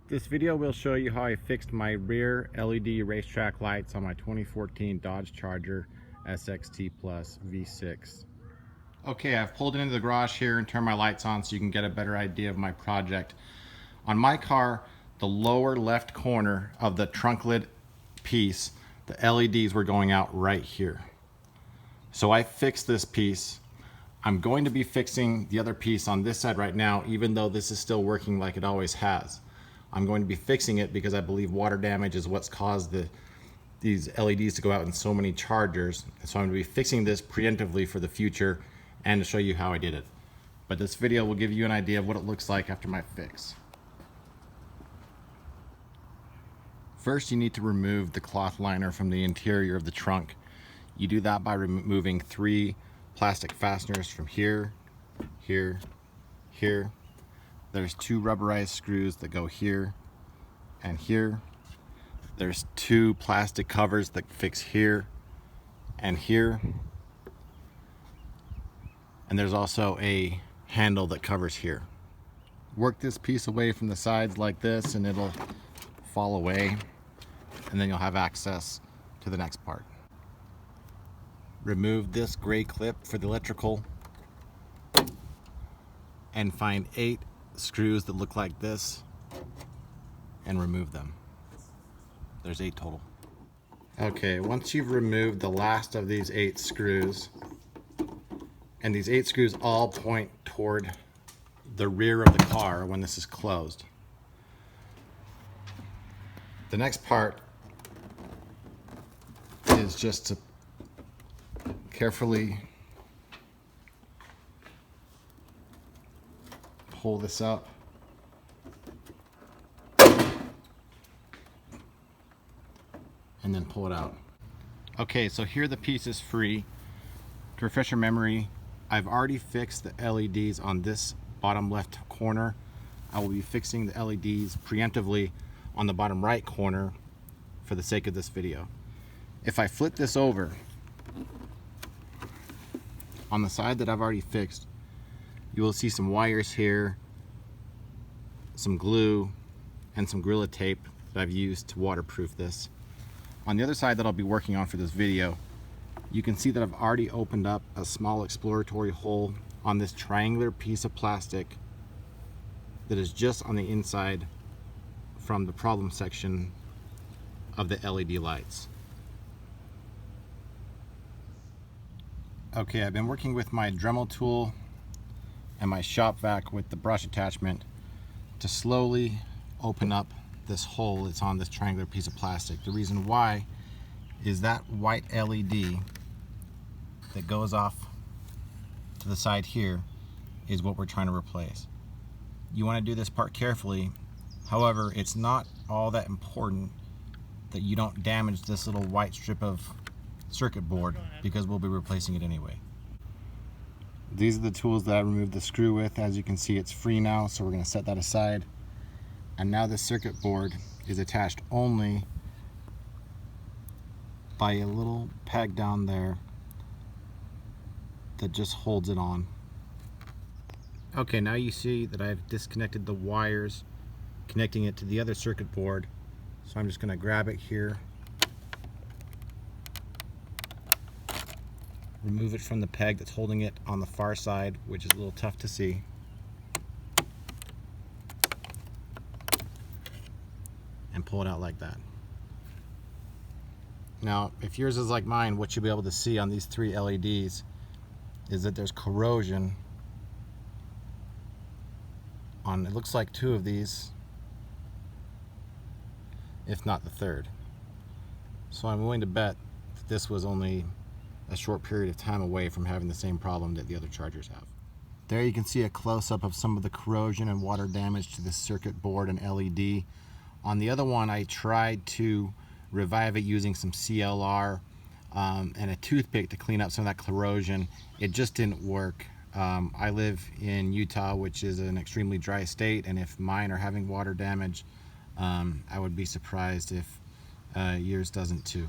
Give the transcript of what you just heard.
This video will show you how I fixed my rear LED racetrack lights on my 2014 Dodge Charger SXT Plus V6. Okay, I've pulled it into the garage here and turned my lights on so you can get a better idea of my project. On my car, the lower left corner of the trunk lid piece, the LEDs were going out right here. So I fixed this piece. I'm going to be fixing the other piece on this side right now, even though this is still working like it always has. I'm going to be fixing it because I believe water damage is what's caused these LEDs to go out in so many Chargers. So I'm going to be fixing this preemptively for the future and to show you how I did it. But this video will give you an idea of what it looks like after my fix. First, you need to remove the cloth liner from the interior of the trunk. You do that by removing 3 plastic fasteners from here, here, here. There's 2 rubberized screws that go here and here. There's 2 plastic covers that fix here and here. And there's also a handle that covers here. Work this piece away from the sides like this and it'll fall away, and then you'll have access to the next part. Remove this gray clip for the electrical and find 8 screws that look like this and remove them. There's 8 total. Okay, once you've removed the last of these 8 screws, and these 8 screws all point toward the rear of the car when this is closed. The next part is just to carefully pull this up and then pull it out. Okay, so here the piece is free. To refresh your memory, I've already fixed the LEDs on this bottom left corner. I will be fixing the LEDs preemptively on the bottom right corner for the sake of this video. If I flip this over, on the side that I've already fixed, you will see some wires here, some glue, and some Gorilla tape that I've used to waterproof this. On the other side that I'll be working on for this video, you can see that I've already opened up a small exploratory hole on this triangular piece of plastic that is just on the inside from the problem section of the LED lights. Okay, I've been working with my Dremel tool and my shop vac with the brush attachment to slowly open up this hole that's on this triangular piece of plastic. The reason why is that white LED that goes off to the side here is what we're trying to replace. You want to do this part carefully. However, it's not all that important that you don't damage this little white strip of circuit board because we'll be replacing it anyway. These are the tools that I removed the screw with. As you can see, it's free now, so we're going to set that aside. And now this circuit board is attached only by a little peg down there that just holds it on. Okay, now you see that I've disconnected the wires connecting it to the other circuit board. So I'm just going to grab it here, remove it from the peg that's holding it on the far side, which is a little tough to see. And pull it out like that. Now, if yours is like mine, what you'll be able to see on these 3 LEDs is that there's corrosion on, it looks like 2 of these, if not the 3rd. So I'm willing to bet that this was only a short period of time away from having the same problem that the other Chargers have. There you can see a close-up of some of the corrosion and water damage to the circuit board and LED. On the other one, I tried to revive it using some CLR and a toothpick to clean up some of that corrosion. It just didn't work. I live in Utah, which is an extremely dry state, and if mine are having water damage, I would be surprised if yours doesn't too.